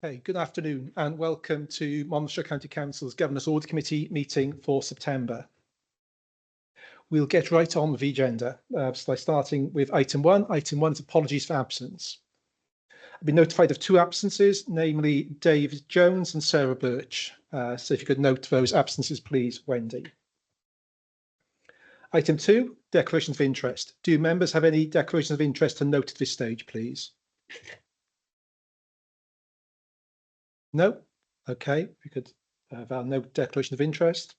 Hey, good afternoon and welcome to Monmouthshire County Council's Governor's Audit Committee meeting for September. We'll get right on with the agenda, starting with item one. Item one is apologies for absence. I've been notified of two absences, namely David Jones and Sarah Birch. So if you could note those absences, please, Wendy. Item two, declarations of interest. Do members have any declarations of interest to note at this stage, please? No? Okay, we could have our no declaration of interest.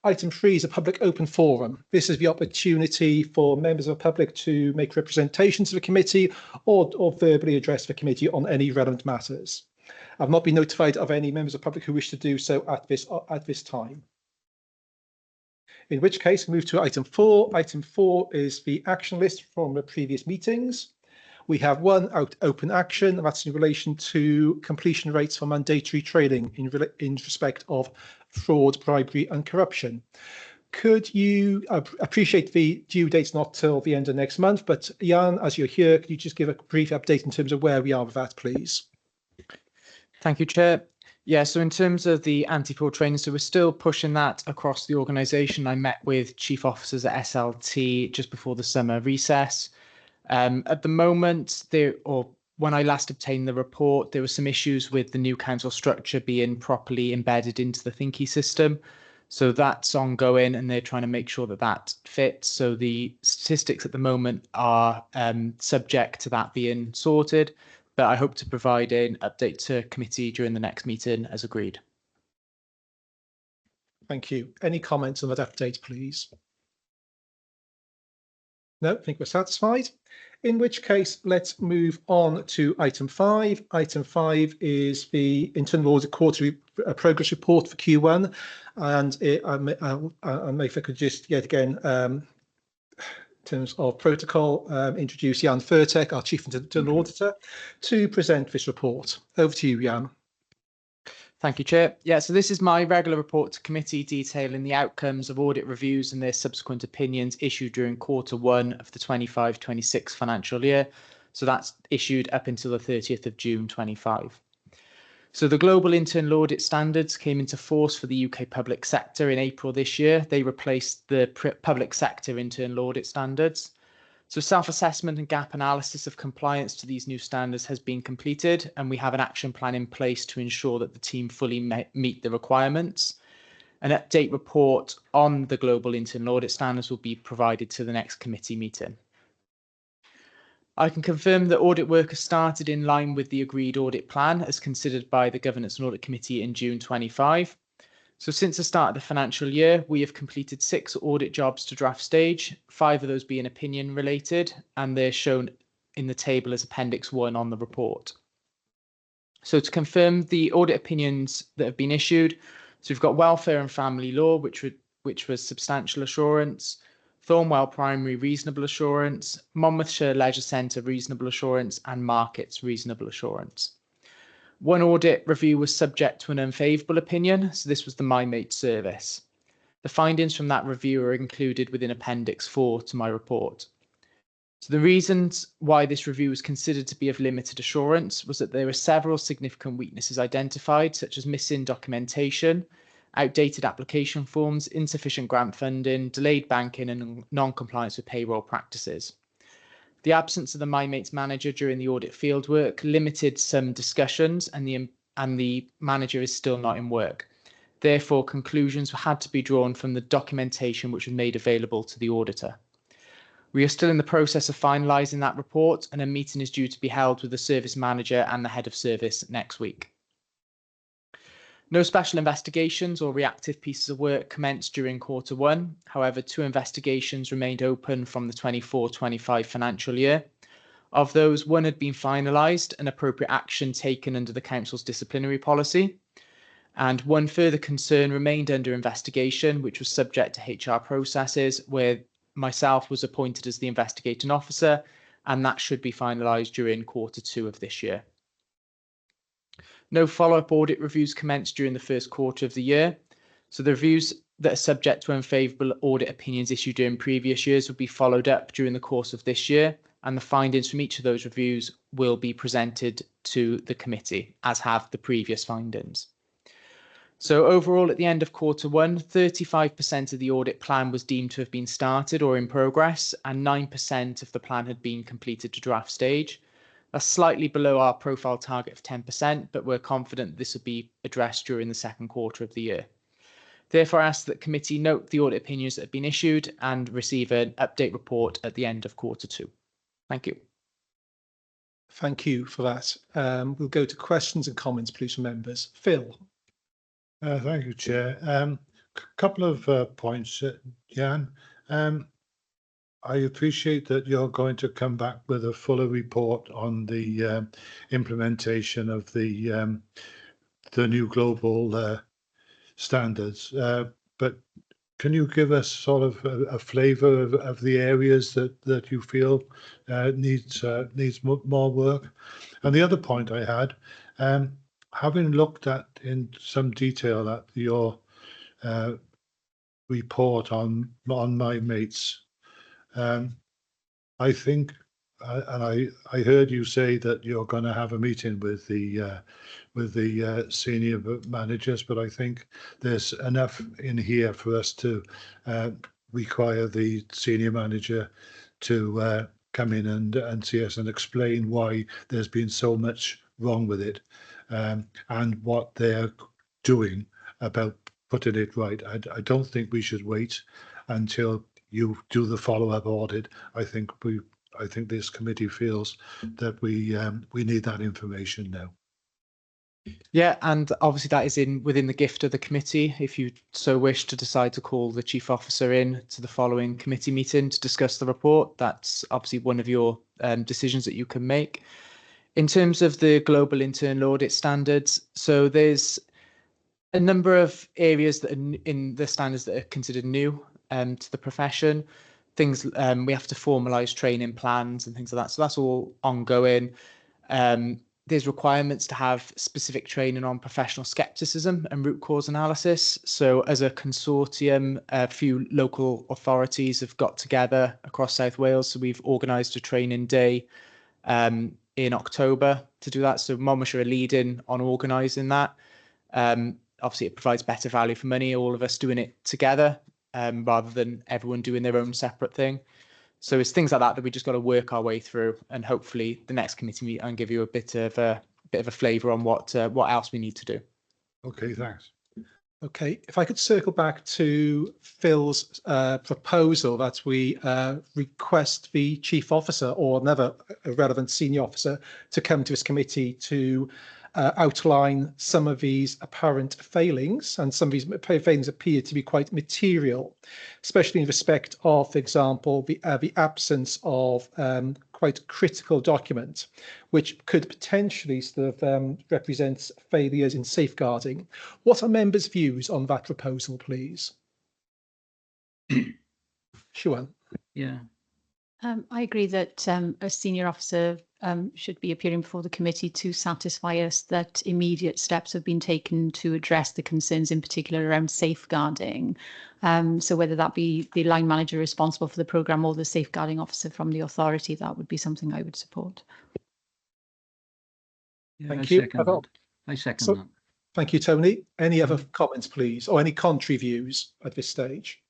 Item three is a public open forum. This is the opportunity for members of the public to make representations to the committee or verbally address the committee on any relevant matters. I've not been notified of any members of the public who wish to do so at this time. In which case, move to item four. Item four is the action list from the previous meetings. We have one open action, and that's in relation to completion rates for mandatory training in respect of fraud, bribery and corruption. Could you appreciate the due date's not till the end of next month, but Jan, as you're here, could you just give a brief update in terms of where we are with that, please? Thank you, Chair. Yeah, so in terms of the anti-fraud training, so we're still pushing that across the organisation. I met with chief officers at SLT just before the summer recess. At the moment, when I last obtained the report, there were some issues with the new council structure being properly embedded into the Thinky system. So that's ongoing and they're trying to make sure that that fits. So the statistics at the moment are subject to that being sorted, but I hope to provide an update to committee during the next meeting as agreed. Thank you. Any comments on that update, please? No, I think we're satisfied. In which case, let's move on to item five. Item five is the Internal Audit Quarterly Progress Report for Q1. And if I could just yet again, in terms of protocol, introduce Jan Furtek, our Chief Internal Auditor, to present this report. Over to you, Jan. Thank you, Chair. Yeah, so this is my regular report to committee detailing the outcomes of audit reviews and their subsequent opinions issued during Q1 of the 25-26 financial year. So that's issued up until the 30th of June 25. So the global internal audit standards came into force for the UK public sector in April this year. They replaced the public sector internal audit standards. So self-assessment and gap analysis of compliance to these new standards has been completed, and we have an action plan in place to ensure that the team fully meet the requirements. An update report on the global internal audit standards will be provided to the next committee meeting. I can confirm that audit work has started in line with the agreed audit plan as considered by the Governance and Audit Committee in June 25. So since the start of the financial year, we have completed 6 audit jobs to draft stage, 5 of those being opinion related, and they're shown in the table as Appendix 1 on the report. So to confirm the audit opinions that have been issued, so we've got Welfare and Family Law, which was Substantial Assurance, Thornwell Primary Reasonable Assurance, Monmouthshire Leisure Centre Reasonable Assurance, and Markets Reasonable Assurance. One audit review was subject to an unfavourable opinion, so this was the MyMate service. The findings from that review are included within Appendix 4 to my report. So the reasons why this review was considered to be of limited assurance was that there were several significant weaknesses identified, such as missing documentation, outdated application forms, insufficient grant funding, delayed banking, and non-compliance with payroll practices. The absence of the MyMates manager during the audit fieldwork limited some discussions, and the manager is still not in work. Therefore, conclusions had to be drawn from the documentation which was made available to the auditor. We are still in the process of finalising that report, and a meeting is due to be held with the service manager and the head of service next week. No special investigations or reactive pieces of work commenced during Q1. However, 2 investigations remained open from the 24-25 financial year. Of those, 1 had been finalised and appropriate action taken under the Council's disciplinary policy. And 1 further concern remained under investigation, which was subject to HR processes, where myself was appointed as the investigating officer, and that should be finalised during Q2 of this year. No follow-up audit reviews commenced during the first quarter of the year. So the reviews that are subject to unfavourable audit opinions issued during previous years will be followed up during the course of this year. and the findings from each of those reviews will be presented to the committee, as have the previous findings. So overall, at the end of Q1, 35% of the audit plan was deemed to have been started or in progress, and 9% of the plan had been completed to draft stage. That's slightly below our profile target of 10%, but we're confident this will be addressed during the second quarter of the year. Therefore, I ask that the committee note the audit opinions that have been issued and receive an update report at the end of Q2. Thank you. Thank you for that. We'll go to questions and comments, please, from members. Phil. Thank you, Chair. Couple of points, Jan. I appreciate that you're going to come back with a fuller report on the implementation of the new global standards. But can you give us sort of a flavour of the areas that you feel needs more work? And the other point I had, having looked at in some detail at your report on my mates, I think, and I heard you say that you're going to have a meeting with the senior managers, but I think there's enough in here for us to require the senior manager to come in and see us and explain why there's been so much wrong with it, and what they're doing about putting it right. I don't think we should wait until you do the follow-up audit. I think this committee feels that we need that information now. Yeah, and obviously that is within the gift of the committee. If you so wish to decide to call the chief officer in to the following committee meeting to discuss the report, that's obviously one of your decisions that you can make. In terms of the global internal audit standards, so there's a number of areas that are in the standards that are considered new to the profession. Things we have to formalise training plans and things like that. So that's all ongoing. There's requirements to have specific training on professional skepticism and root cause analysis. So as a consortium, a few local authorities have got together across South Wales. So we've organised a training day in October to do that. So Monmouthshire are leading on organising that. Obviously, it provides better value for money, all of us doing it together rather than everyone doing their own separate thing. So it's things like that that we just got to work our way through, and hopefully the next committee meeting and give you a bit of a flavour on what else we need to do. Okay, thanks. Okay, if I could circle back to Phil's proposal that we request the chief officer or another relevant senior officer to come to this committee to outline some of these apparent failings, and some of these failings appear to be quite material, especially in respect of, for example, the absence of quite critical document, which could potentially sort of represent failures in safeguarding. What are members' views on that proposal, please? Siwan. Yeah. I agree that a senior officer should be appearing before the committee to satisfy us that immediate steps have been taken to address the concerns, in particular around safeguarding. So whether that be the line manager responsible for the programme or the safeguarding officer from the authority, that would be something I would support. Yeah, Thank you. I second that. Thank you, Tony. Any other comments, please, or any contrary views at this stage?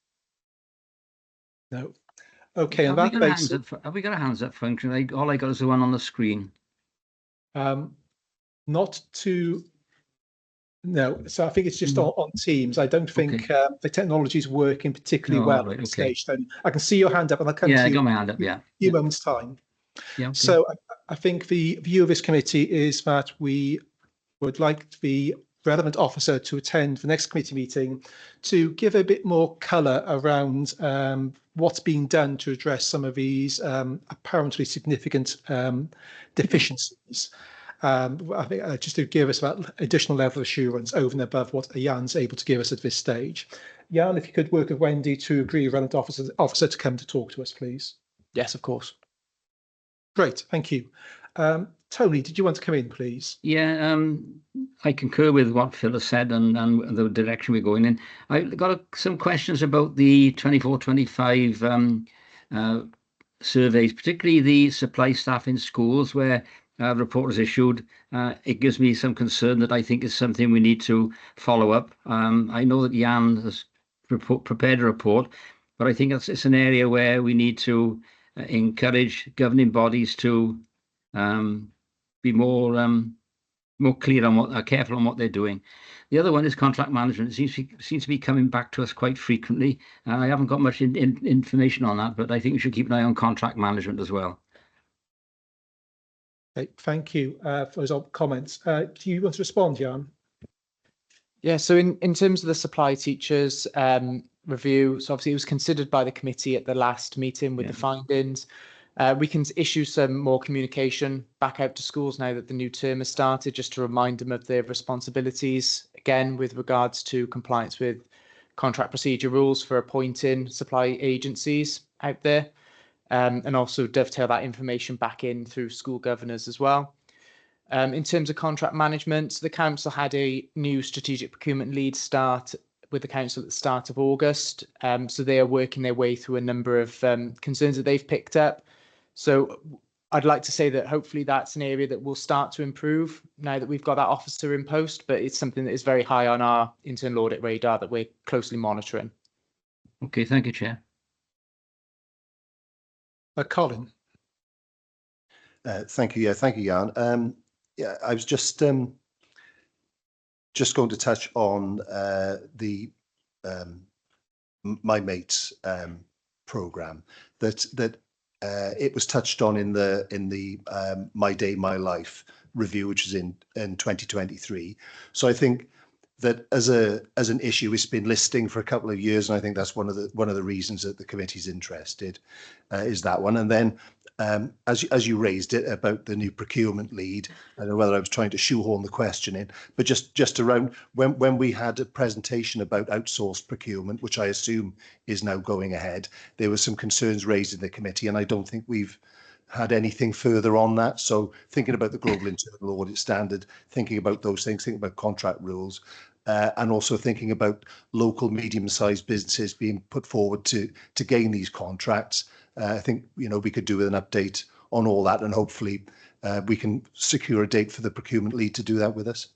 No. Okay, and that makes it. Have we got a hands up function? All I got is the one on the screen. Not to. No, so I think it's just on Teams. I don't think the technology is working particularly well at this stage. Then I can see your hand up, and I'll come to you. I got my hand up. Yeah. A few moments' time. Yeah. Okay. So I think the view of this committee is that we would like the relevant officer to attend the next committee meeting to give a bit more colour around what's being done to address some of these apparently significant deficiencies. I think just to give us that additional level of assurance over and above what Jan's able to give us at this stage. Jan, if you could work with Wendy to agree with relevant officer to come to talk to us, please. Yes, of course. Great, thank you. Tony, did you want to come in, please? Yeah, I concur with what Phil has said and the direction we're going in. I've got some questions about the 24-25 surveys, particularly the supply staff in schools where report is issued. It gives me some concern that I think is something we need to follow up. I know that Jan has prepared a report, but I think it's an area where we need to encourage governing bodies to be more clear on what, careful on what they're doing. The other one is contract management. It seems to be coming back to us quite frequently. I haven't got much information on that, but I think we should keep an eye on contract management as well. Okay, thank you for those comments. Do you want to respond, Jan? Yeah, so in terms of the supply teachers review, so obviously it was considered by the committee at the last meeting with the findings. We can issue some more communication back out to schools now that the new term has started, just to remind them of their responsibilities, again, with regards to compliance with contract procedure rules for appointing supply agencies out there, and also dovetail that information back in through school governors as well. In terms of contract management, the council had a new strategic procurement lead start with the council at the start of August. So they are working their way through a number of concerns that they've picked up. So I'd like to say that hopefully that's an area that will start to improve now that we've got that officer in post, but it's something that is very high on our internal audit radar that we're closely monitoring. Okay, thank you, Chair. Colin. Thank you. Yeah, thank you, Jan. Yeah, I was just going to touch on the My Mates program that it was touched on in the My Day My Life review, which is in 2023. So I think that as an issue, it's been listing for a couple of years, and I think that's one of the reasons that the committee's interested is that one. And then as you raised it about the new procurement lead, I don't know whether I was trying to shoehorn the question in, but just around when we had a presentation about outsourced procurement, which I assume is now going ahead, there were some concerns raised in the committee, and I don't think we've had anything further on that. So thinking about the global internal audit standard, thinking about those things, thinking about contract rules, and also thinking about local medium-sized businesses being put forward to gain these contracts. I think, you know, we could do with an update on all that, and hopefully we can secure a date for the procurement lead to do that with us.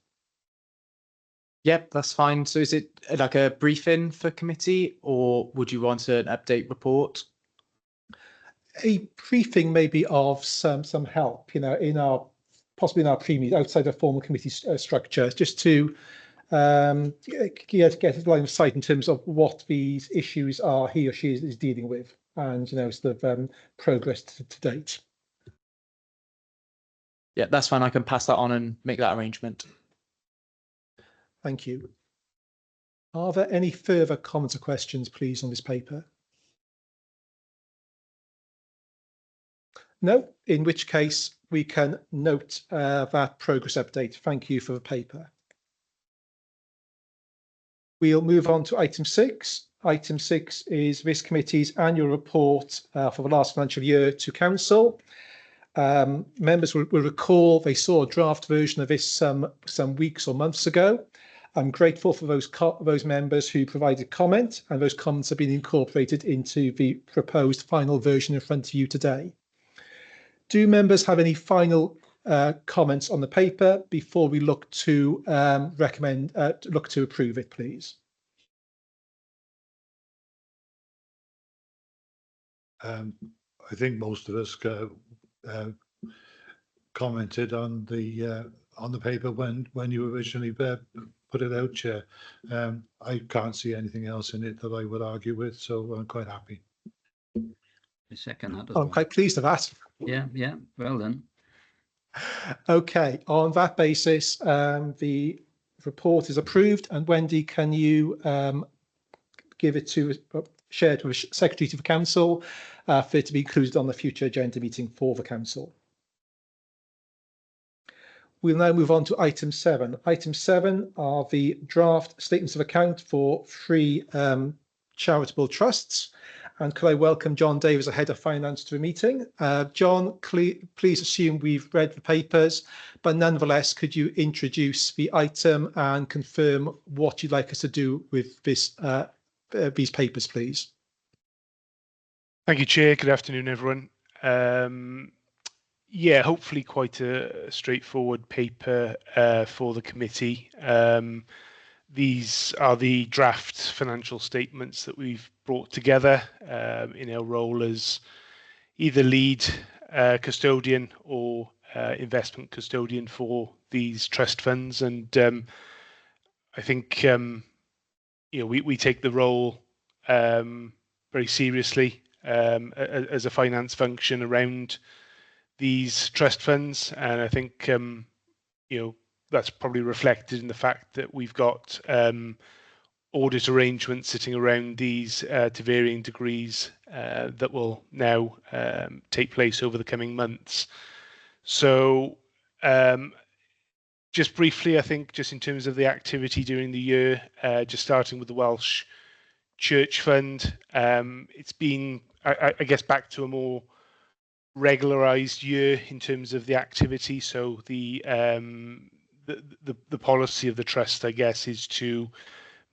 Yep, that's fine. So is it like a briefing for committee, or would you want an update report? A briefing maybe of some help, you know, possibly in our previous outside of formal committee structure, just to get a line of sight in terms of what these issues are he or she is dealing with, and, you know, sort of progress to date. Yeah, that's fine. I can pass that on and make that arrangement. Thank you. Are there any further comments or questions, please, on this paper? No, in which case we can note that progress update. Thank you for the paper. We'll move on to item 6. Item 6 is this committee's annual report for the last financial year to council. Members will recall they saw a draft version of this some weeks or months ago. I'm grateful for those members who provided comment, and those comments have been incorporated into the proposed final version in front of you today. Do members have any final comments on the paper before we look to look to approve it, please? I think most of us commented on the paper when you originally put it out, Chair. I can't see anything else in it that I would argue with, so I'm quite happy. I second that as I'm well. quite pleased with that. Yeah, well done. Okay, on that basis, the report is approved, and Wendy, can you give it to share it with the Secretary to the Council for it to be included on the future agenda meeting for the Council? We'll now move on to item 7. Item 7 are the draft statements of account for 3 charitable trusts. And could I welcome John Davis, the Head of Finance, to the meeting? John, please assume we've read the papers, but nonetheless, could you introduce the item and confirm what you'd like us to do with this, these papers, please? Thank you, Chair. Good afternoon, everyone. yeah, hopefully quite a straightforward paper for the committee. These are the draft financial statements that we've brought together in our role as either lead custodian or investment custodian for these trust funds. And I think we take the role very seriously as a finance function around these trust funds, and I think that's probably reflected in the fact that we've got audit arrangements sitting around these to varying degrees that will now take place over the coming months. So just briefly, I think just in terms of the activity during the year, just starting with the Welsh Church Fund, it's been, I guess, back to a more regularized year in terms of the activity. So the policy of the trust, I guess, is to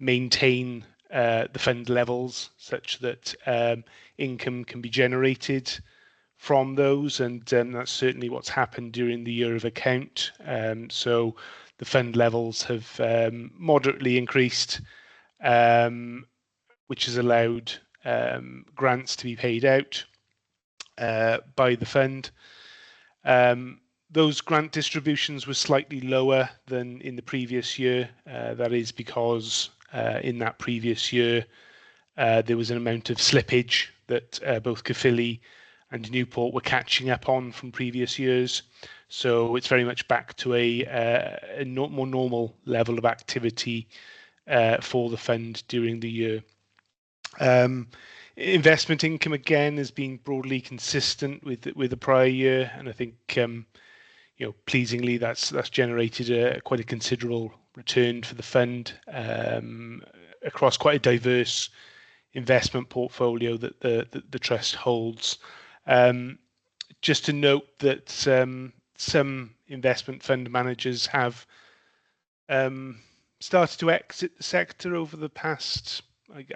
maintain the fund levels such that income can be generated from those, and that's certainly what's happened during the year of account. So the fund levels have moderately increased, which has allowed grants to be paid out by the fund. Those grant distributions were slightly lower than in the previous year. That is because in that previous year there was an amount of slippage that both Caerphilly and Newport were catching up on from previous years. So it's very much back to a more normal level of activity for the fund during the year. Investment income again has been broadly consistent with the prior year, and I think pleasingly that's generated quite a considerable return for the fund across quite a diverse investment portfolio that the trust holds. Just to note that some investment fund managers have started to exit the sector over the past,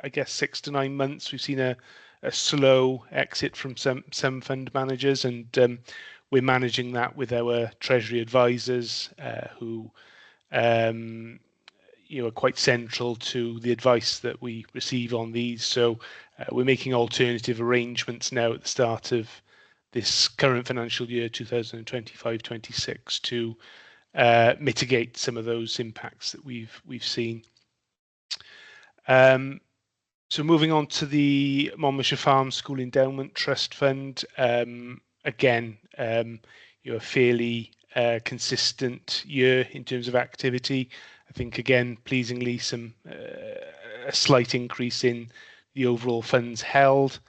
I guess, 6 to 9 months. We've seen a slow exit from some fund managers, and we're managing that with our treasury advisors who are quite central to the advice that we receive on these. So we're making alternative arrangements now at the start of this current financial year 2025-26 to mitigate some of those impacts that we've seen. So moving on to the Monmouthshire Farm School Endowment Trust Fund, again, a fairly consistent year in terms of activity. I think again, pleasingly, a slight increase in the overall funds held,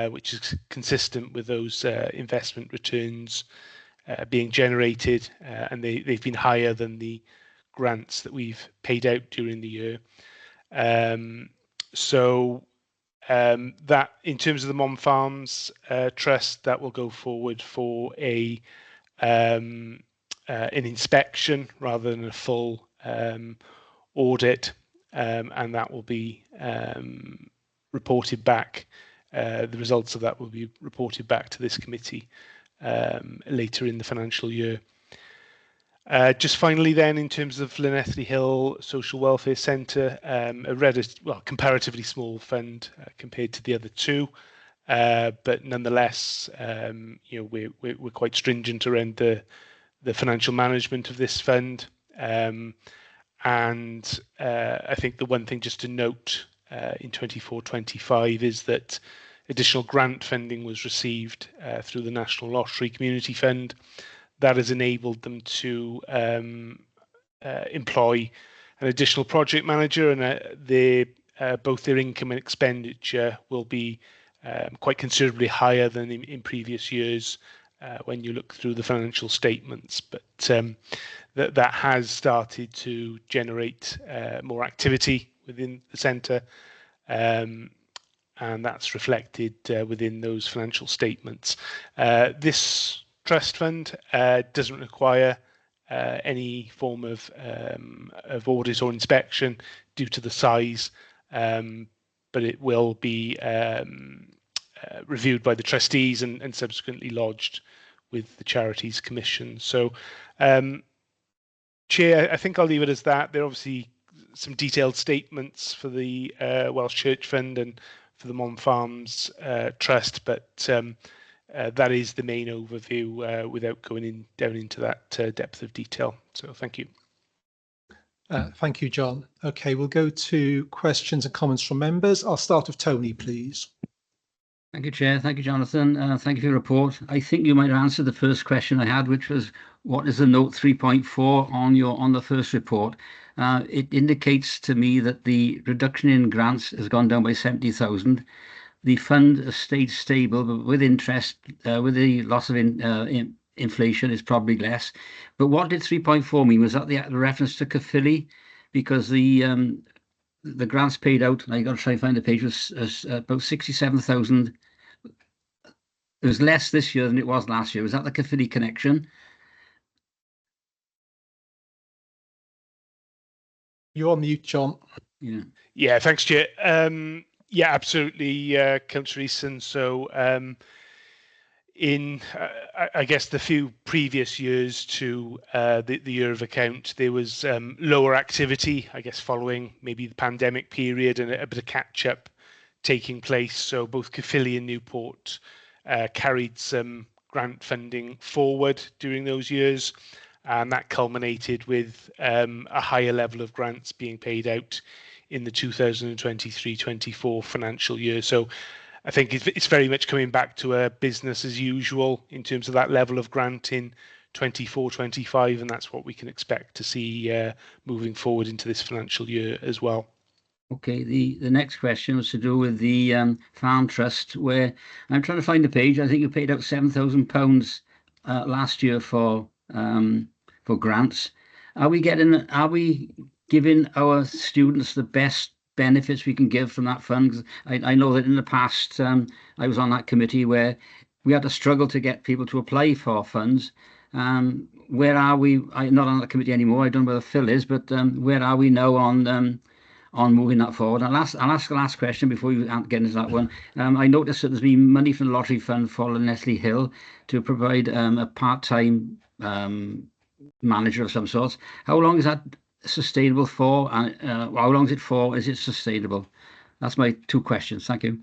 which is consistent with those investment returns being generated, and they've been higher than the grants that we've paid out during the year. So that, in terms of the Mom Farms Trust, that will go forward for an inspection rather than a full audit, and that will be reported back. The results of that will be reported back to this committee later in the financial year. Just finally then, in terms of Llanelli Hill Social Welfare Centre, a comparatively small fund compared to the other two, but nonetheless, we're quite stringent around the financial management of this fund. And I think the one thing just to note in 24-25 is that additional grant funding was received through the National Lottery Community Fund. That has enabled them to employ an additional project manager, and both their income and expenditure will be quite considerably higher than in previous years when you look through the financial statements. But that has started to generate more activity within the centre, and that's reflected within those financial statements. This trust fund doesn't require any form of audit or inspection due to the size, but it will be reviewed by the trustees and subsequently lodged with the Charities Commission. So, Chair, I think I'll leave it as that. There are obviously some detailed statements for the Welsh Church Fund and for the Mon Farms Trust, but that is the main overview without going down into that depth of detail. So thank you. Thank you, John. Okay, we'll go to questions and comments from members. I'll start with Tony, please. Thank you, Chair. Thank you, Jonathan. Thank you for your report. I think you might have answered the first question I had, which was, what is the note 3.4 on the first report? It indicates to me that the reduction in grants has gone down by 70,000. The fund has stayed stable, but with interest, with the loss of inflation, is probably less. But what did 3.4 mean? Was that the reference to Caerphilly? Because the grants paid out, and I got to try and find the page, was about 67,000. It was less this year than it was last year. Was that the Caerphilly connection? You're on mute, John. Yeah. Yeah, thanks, Chair. Yeah, absolutely, Councillor Eason. So in, I guess, the few previous years to the year of account, there was lower activity, I guess, following maybe the pandemic period and a bit of catch-up taking place. So both Caerphilly and Newport carried some grant funding forward during those years, and that culminated with a higher level of grants being paid out in the 2023-24 financial year. So I think it's very much coming back to a business as usual in terms of that level of grant in 24-25, and that's what we can expect to see moving forward into this financial year as well. Okay, the next question was to do with the Farm Trust, where I'm trying to find the page. I think you paid out £7,000 last year for grants. Are we giving our students the best benefits we can give from that fund? I know that in the past I was on that committee where we had to struggle to get people to apply for funds. Where are we? I'm not on that committee anymore. I don't know where Phil is, but where are we now on moving that forward? I'll ask the last question before you get into that one. I noticed that there's been money from the Lottery Fund for Leslie Hill to provide a part-time manager of some sort. How long is that sustainable for? How long is it for? Is it sustainable? That's my two questions. Thank you.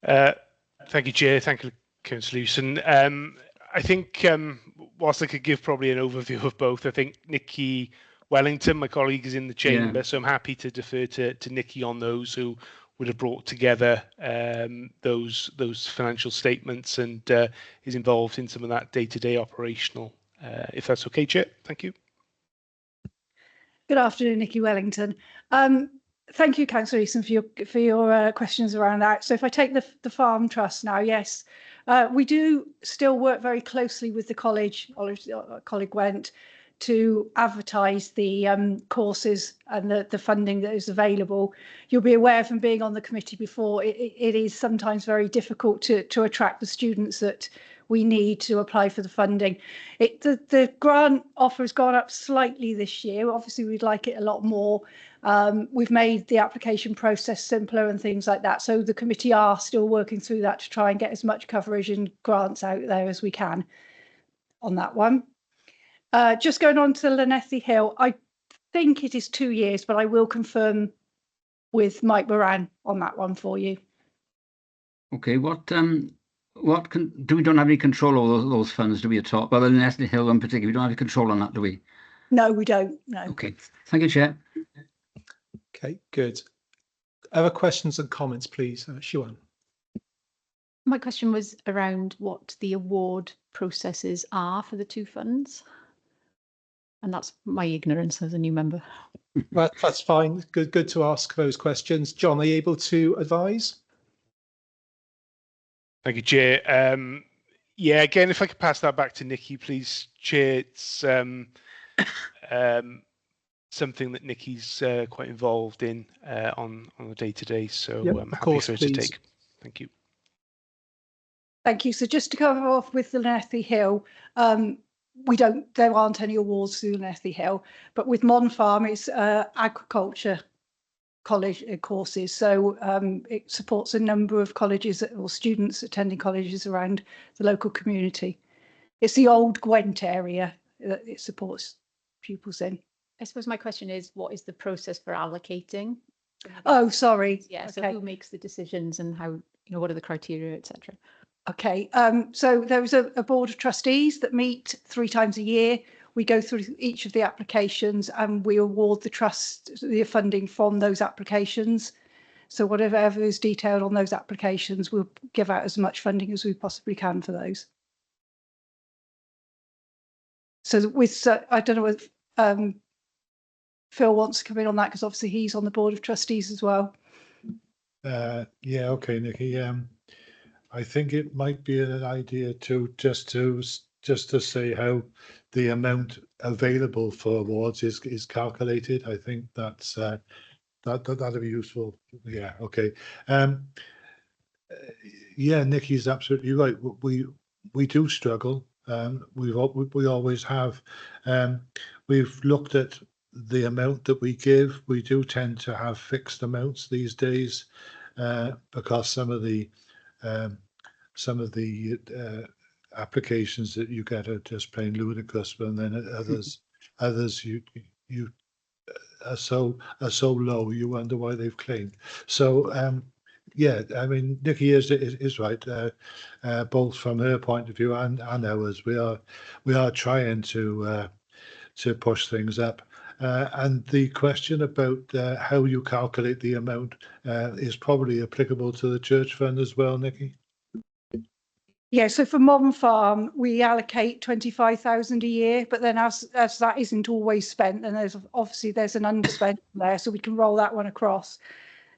Thank you, Chair. Thank you, Councillor Eason. I think whilst I could give probably an overview of both, I think Nikki Wellington, my colleague, is in the chamber, so I'm happy to defer to Nikki on those, who would have brought together those financial statements and is involved in some of that day-to-day operational. If that's okay, Chair. Thank you. Good afternoon, Nikki Wellington. Thank you, Councillor Eason, for your questions around that. So if I take the Farm Trust now, yes, we do still work very closely with the college. Colleague went to advertise the courses and the funding that is available. You'll be aware from being on the committee before, it is sometimes very difficult to attract the students that we need to apply for the funding. The grant offer has gone up slightly this year. Obviously, we'd like it a lot more. We've made the application process simpler and things like that. So the committee are still working through that to try and get as much coverage and grants out there as we can on that one. Just going on to Llanelli Hill, I think it is 2 years, but I will confirm with Mike Moran on that one for you. Okay, we don't have any control over those funds, do we, at all? Well, the Llanelli Hill in particular, we don't have any control on that, do we? No, we don't. No. Okay, thank you, Chair. Okay, good. Other questions and comments, please, Siwan. My question was around what the award processes are for the two funds. And that's my ignorance as a new member. That's fine. Good to ask those questions. John, are you able to advise? Thank you, Chair. Yeah, again, if I could pass that back to Nikki, please, Chair. It's something that Nikki's quite involved in on a day-to-day, so yep, I'm happy for her to take. Thank you. Thank you. So just to cover off with the Llanelli Hill, there aren't any awards through Llanelli Hill, but with Mon Farm, it's agriculture college courses. So it supports a number of colleges or students attending colleges around the local community. It's the old Gwent area that it supports pupils in. I suppose my question is, what is the process for allocating? Oh, sorry. Yeah, so Okay. who makes the decisions and how, what are the criteria, etc.? Okay, so there is a board of trustees that meet 3 times a year. We go through each of the applications and we award the funding from those applications. So whatever is detailed on those applications, we'll give out as much funding as we possibly can for those. So with, I don't know if Phil wants to come in on that, because obviously he's on the board of trustees as well. Yeah, okay, Nikki. I think it might be an idea to just to say how the amount available for awards is calculated. I think that's that'd be useful. Yeah, okay. Yeah, Nikki's absolutely right. We do struggle. We always have. We've looked at the amount that we give. We do tend to have fixed amounts these days, because some of the applications that you get are just plain ludicrous, but then others you are so low you wonder why they've claimed. So yeah, I mean, Nikki is right, both from her point of view and ours. We are trying to push things up. And the question about how you calculate the amount is probably applicable to the church fund as well, Nikki. Yeah, so for Modern Farm, we allocate 25,000 a year, but then as that isn't always spent, and there's an underspent there, so we can roll that one across.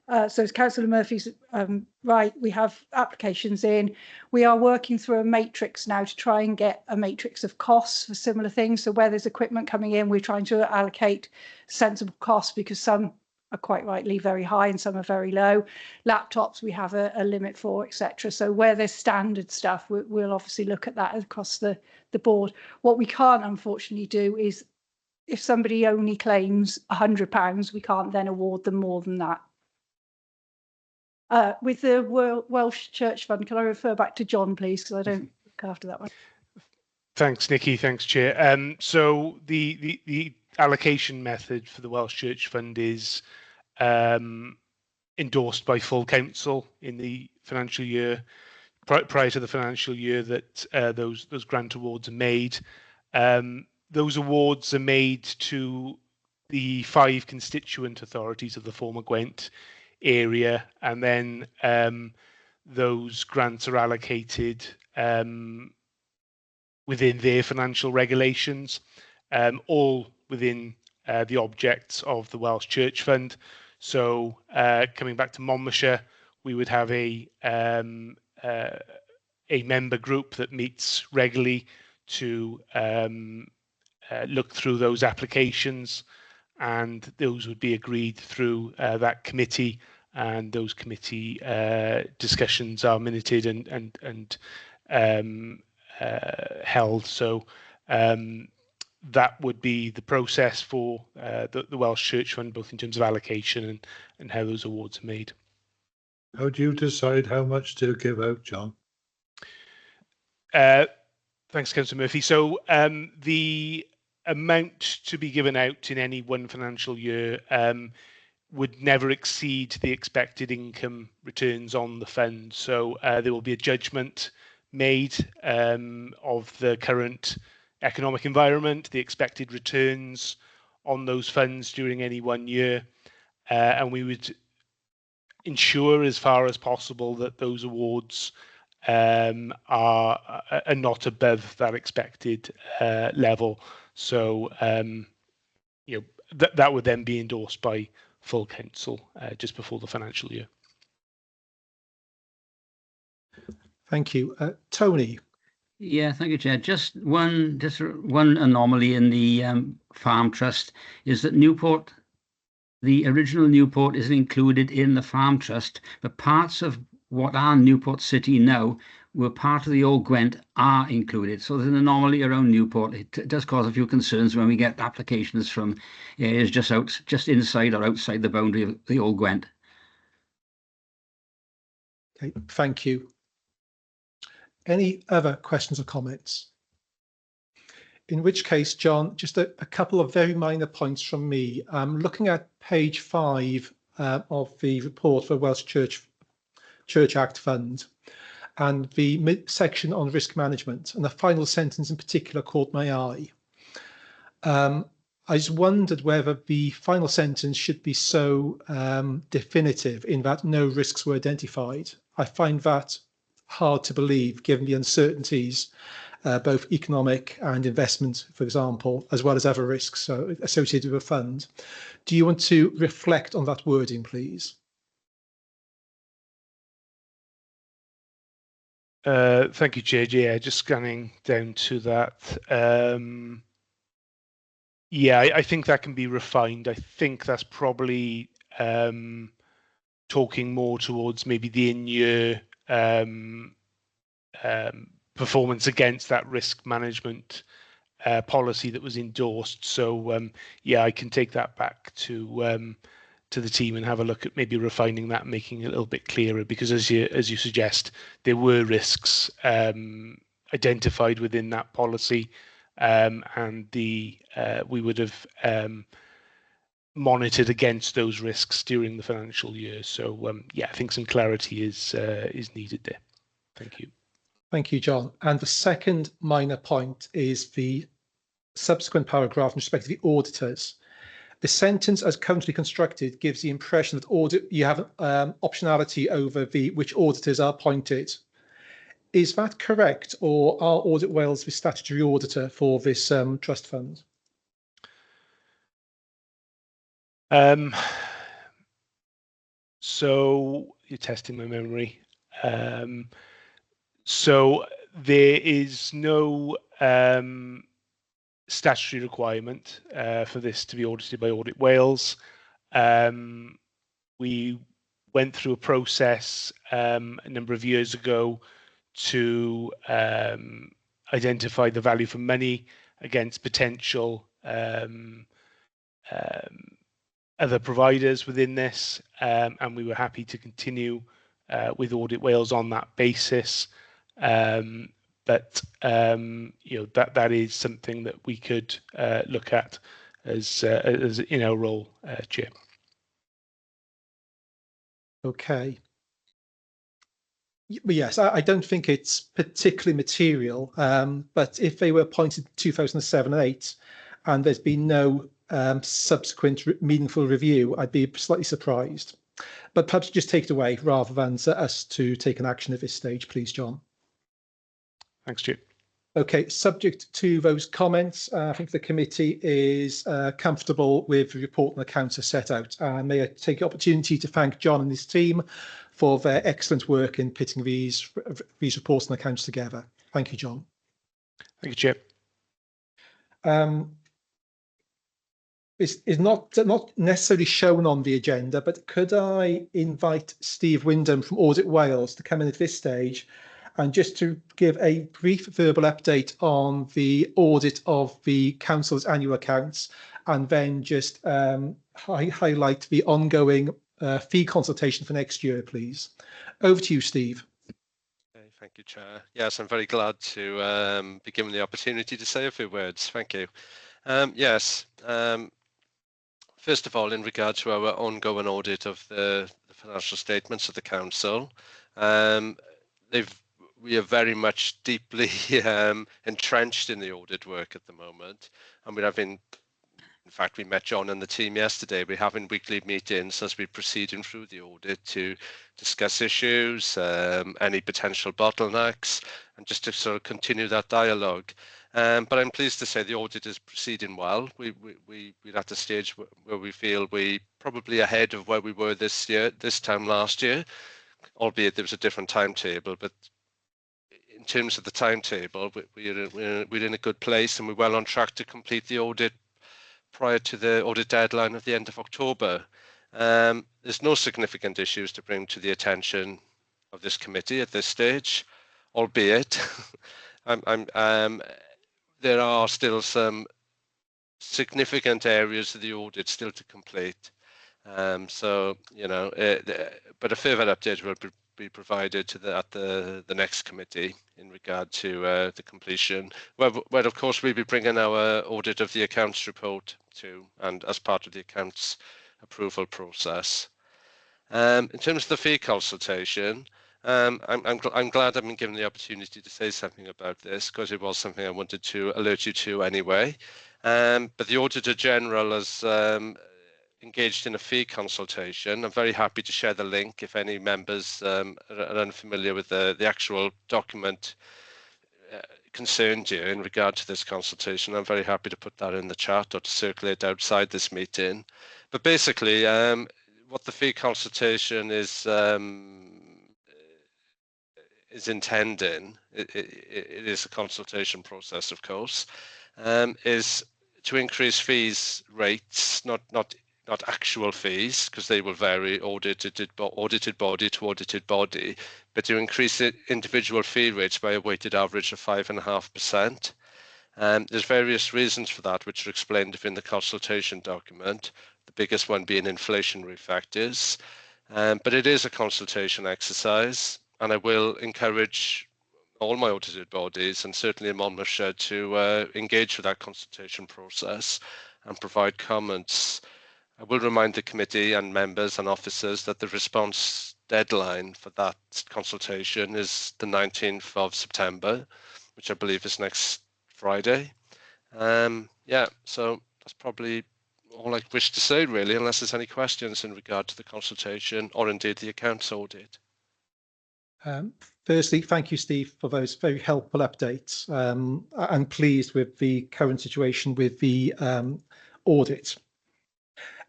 So as Councillor Murphy's right, we have applications in. We are working through a matrix now to try and get a matrix of costs for similar things. So where there's equipment coming in, we're trying to allocate sensible costs, because some are quite rightly very high and some are very low. Laptops we have a limit for, etc. So where there's standard stuff, we'll obviously look at that across the board. What we can't unfortunately do is, if somebody only claims £100, we can't then award them more than that. With the Welsh Church Fund, can I refer back to John, please, because I don't look after that one. Thanks, Nikki. Thanks, Chair. So the allocation method for the Welsh Church Fund is endorsed by full council in the financial year prior to the financial year that those grant awards are made. Those awards are made to the 5 constituent authorities of the former Gwent area, and then those grants are allocated within their financial regulations, all within the objects of the Welsh Church Fund. So coming back to Monmouthshire, we would have a member group that meets regularly to look through those applications, and those would be agreed through that committee, and those committee discussions are minuted and held. So that would be the process for the Welsh Church Fund, both in terms of allocation and how those awards are made. How do you decide how much to give out, John? Thanks, Councillor Murphy. So the amount to be given out in any one financial year would never exceed the expected income returns on the fund. So there will be a judgment made of the current economic environment, the expected returns on those funds during any one year, and we would ensure as far as possible that those awards are not above that expected level. So that would then be endorsed by full council just before the financial year. Thank you. Tony. Yeah, thank you, Chair. Just one anomaly in the Farm Trust is that Newport, the original Newport, isn't included in the Farm Trust, but parts of what are Newport City now were part of the old Gwent are included. So there's an anomaly around Newport. It does cause a few concerns when we get applications from areas just inside or outside the boundary of the old Gwent. Okay, thank you. Any other questions or comments? In which case, John, just a couple of very minor points from me. Looking at page 5 of the report for Welsh Church Act Fund and the section on risk management, and the final sentence in particular caught my eye. I just wondered whether the final sentence should be so definitive in that no risks were identified. I find that hard to believe given the uncertainties, both economic and investment, for example, as well as other risks associated with a fund. Do you want to reflect on that wording, please? Thank you, JJ. Yeah, just scanning down to that. Yeah, I think that can be refined. I think that's probably talking more towards maybe the in-year performance against that risk management policy that was endorsed. So yeah, I can take that back to the team and have a look at maybe refining that, making it a little bit clearer. Because as you suggest, there were risks identified within that policy, and we would have monitored against those risks during the financial year. So yeah, I think some clarity is needed there. Thank you. Thank you, John. And the second minor point is the subsequent paragraph in respect to the auditors. The sentence as currently constructed gives the impression that you have optionality over which auditors are appointed. Is that correct, or are Audit Wales the statutory auditor for this trust fund? So you're testing my memory. So there is no statutory requirement for this to be audited by Audit Wales. We went through a process a number of years ago to identify the value for money against potential other providers within this, and we were happy to continue with Audit Wales on that basis. But you know, that is something that we could look at as in our role, Chair. Okay. Yes, I don't think it's particularly material, but if they were appointed in 2007 and 8 and there's been no subsequent meaningful review, I'd be slightly surprised. But perhaps just take it away rather than us to take an action at this stage, please, John. Thanks, Chair. Okay, subject to those comments, I think the committee is comfortable with the report and accounts are set out. May I take the opportunity to thank John and his team for their excellent work in putting these reports and accounts together. Thank you, John. Thank you, Chair. It's not necessarily shown on the agenda, but could I invite Steve Wyndham from Audit Wales to come in at this stage and just to give a brief verbal update on the audit of the council's annual accounts, and then just highlight the ongoing fee consultation for next year, please. Over to you, Steve. Okay, thank you, Chair. Yes, I'm very glad to be given the opportunity to say a few words. Thank you. Yes. First of all, in regard to our ongoing audit of the financial statements of the council, we are very much deeply entrenched in the audit work at the moment, and we're having, in fact, we met John and the team yesterday. We're having weekly meetings as we're proceeding through the audit to discuss issues, any potential bottlenecks, and just to sort of continue that dialogue. But I'm pleased to say the audit is proceeding well. We're at a stage where we feel we probably ahead of where we were this time last year, albeit there was a different timetable. But in terms of the timetable, we're in a good place, and we're well on track to complete the audit prior to the audit deadline at the end of October. There's no significant issues to bring to the attention of this committee at this stage, albeit there are still some significant areas of the audit still to complete. So, you know, but a further update will be provided to at the next committee in regard to the completion, where of course we'll be bringing our audit of the accounts report to, and as part of the accounts approval process. In terms of the fee consultation, I'm glad I've been given the opportunity to say something about this, because it was something I wanted to alert you to anyway. But the Auditor General has engaged in a fee consultation. I'm very happy to share the link if any members are unfamiliar with the actual document concerned here in regard to this consultation. I'm very happy to put that in the chat or to circulate outside this meeting. But basically, what the fee consultation is intending, it is a consultation process, of course, is to increase fees rates, not actual fees, because they will vary audited body to audited body, but to increase the individual fee rates by a weighted average of 5.5%. There's various reasons for that, which are explained within the consultation document, the biggest one being inflationary factors. But it is a consultation exercise, and I will encourage all my audited bodies, and certainly in Monmouthshire, to engage with that consultation process and provide comments. I will remind the committee and members and officers that the response deadline for that consultation is the 19th of September, which I believe is next Friday. Yeah, so that's probably all I wish to say, really, unless there's any questions in regard to the consultation or indeed the accounts audit. Firstly, thank you, Steve, for those very helpful updates. I'm pleased with the current situation with the audit.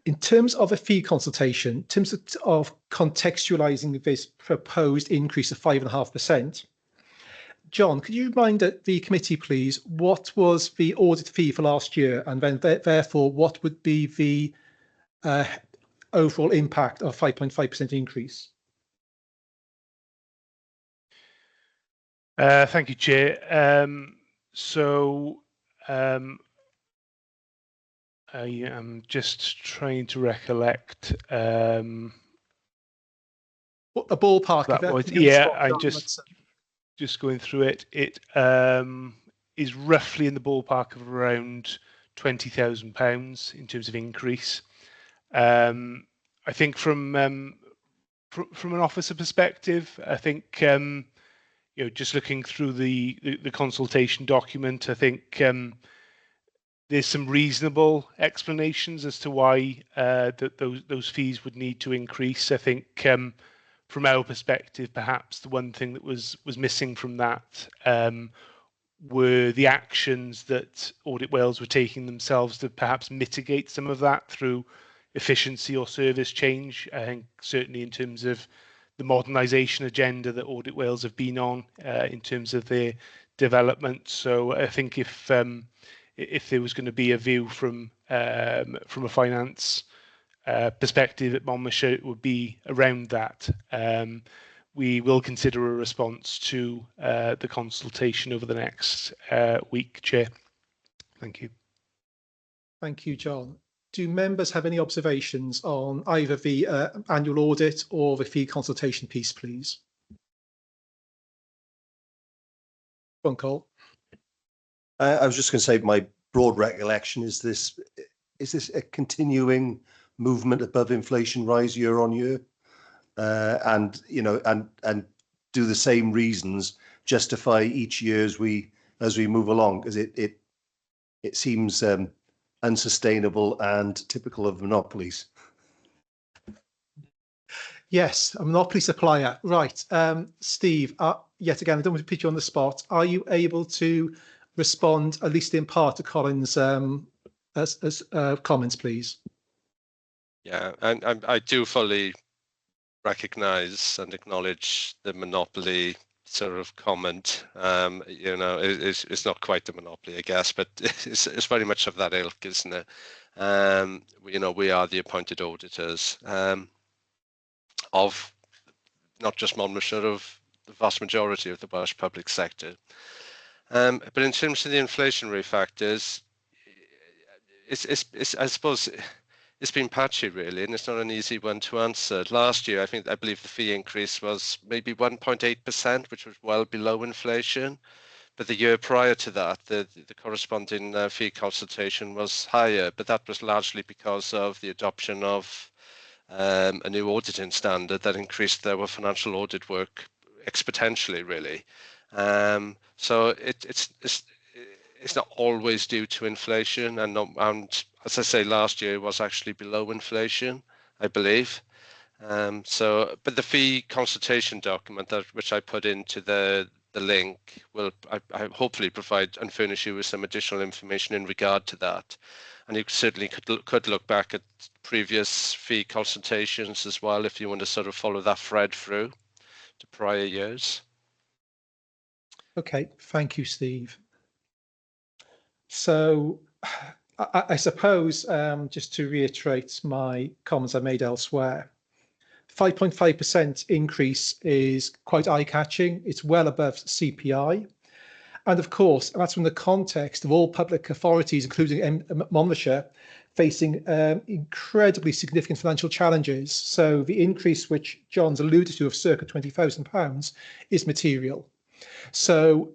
In terms of a fee consultation, in terms of contextualising this proposed increase of 5.5%, John, could you remind the committee, please, what was the audit fee for last year, and then therefore what would be the overall impact of 5.5% increase? Thank you, Chair. I am just trying to recollect. A ballpark. Yeah, I'm just going through it. It is roughly in the ballpark of around £20,000 in terms of increase. I think from an officer perspective, I think you know, just looking through the consultation document, I think there's some reasonable explanations as to why those fees would need to increase. I think from our perspective, perhaps the one thing that was missing from that were the actions that Audit Wales were taking themselves to perhaps mitigate some of that through efficiency or service change. I think certainly in terms of the modernisation agenda that Audit Wales have been on in terms of their development. So I think if there was going to be a view from a finance perspective at Monmouthshire, it would be around that. We will consider a response to the consultation over the next week, Chair. Thank you. Thank you, John. Do members have any observations on either the annual audit or the fee consultation piece, please? Go on, Cole. I was just going to say, my broad recollection is this a continuing movement above inflation rise year on year, and you know, and do the same reasons justify each year as we move along, because it seems unsustainable and typical of monopolies. Yes, a monopoly supplier. Right. Steve, yet again, I don't want to put you on the spot. Are you able to respond, at least in part, to Colin's comments, please? Yeah, and I do fully recognise and acknowledge the monopoly sort of comment. You know, it's not quite a monopoly, I guess, but it's very much of that ilk, isn't it? You know, we are the appointed auditors of not just Monmouthshire, of the vast majority of the Welsh public sector. But in terms of the inflationary factors, I suppose it's been patchy really, and it's not an easy one to answer. Last year, I believe the fee increase was maybe 1.8%, which was well below inflation. But the year prior to that, the corresponding fee consultation was higher, but that was largely because of the adoption of a new auditing standard that increased our financial audit work exponentially, really. So it's not always due to inflation, and as I say, last year was actually below inflation, I believe. But the fee consultation document which I put into the link will I hopefully provide and furnish you with some additional information in regard to that. And you certainly could look back at previous fee consultations as well if you want to sort of follow that thread through to prior years. Okay, thank you, Steve. So I suppose, just to reiterate my comments I made elsewhere, 5.5% increase is quite eye-catching. It's well above CPI. And of course, that's in the context of all public authorities, including Monmouthshire, facing incredibly significant financial challenges. So the increase which John's alluded to of circa £20,000 is material. So,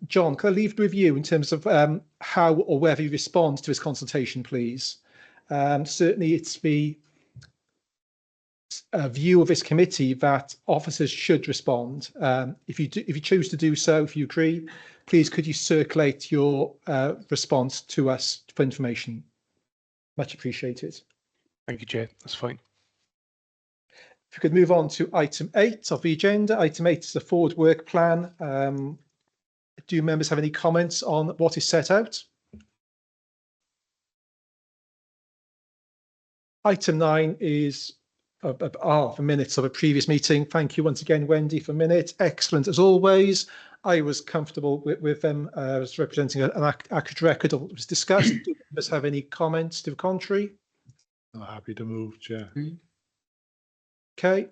John, can I leave it with you in terms of how or whether you respond to this consultation, please? Certainly, it's the view of this committee that officers should respond. If you choose to do so, if you agree, please could you circulate your response to us for information? Much appreciated. Thank you, Chair. That's fine. If we could move on to item 8 of the agenda. Item 8 is the forward work plan. Do members have any comments on what is set out? Item 9 is the minutes of a previous meeting. Thank you once again, Wendy, for minutes. Excellent as always. I was comfortable with them. I was representing an accurate record of what was discussed. Do members have any comments to the contrary? I'm happy to move, Chair. Okay,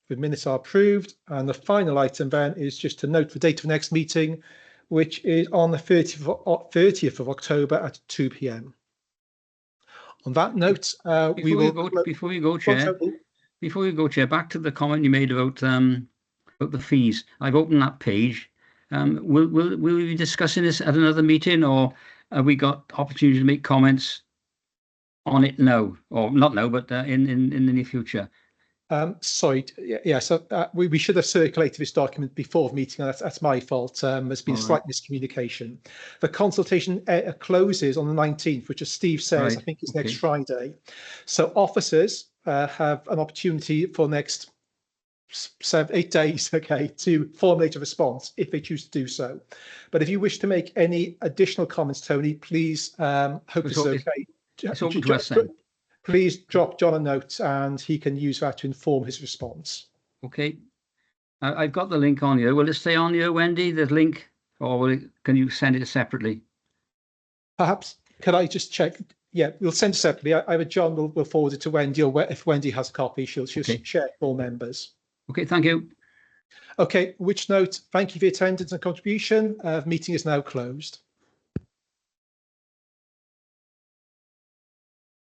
the minutes are approved. And the final item then is just to note the date of the next meeting, which is on the 30th of October at 2 p.m. On that note, before we go, Chair, back to the comment you made about the fees. I've opened that page. Will we be discussing this at another meeting, or have we got opportunity to make comments on it now, or not now, but in the near future? Sorry, yeah. So we should have circulated this document before the meeting. That's my fault. There's been a slight miscommunication. The consultation closes on the 19th, which, as Steve says, I think is next Friday. So officers have an opportunity for next 8 days, to formulate a response if they choose to do so. But if you wish to make any additional comments, Tony, please hope this is okay. It's open to us then. Please drop John a note and he can use that to inform his response. Okay. I've got the link on here. Will it stay on here, Wendy, the link, or can you send it separately? Perhaps. Could I just check? Yeah, we'll send it separately. Either John will forward it to Wendy, or if Wendy has a copy, she'll share it for all members. Okay, thank you. Okay, which note, thank you for your attendance and contribution. The meeting is now closed.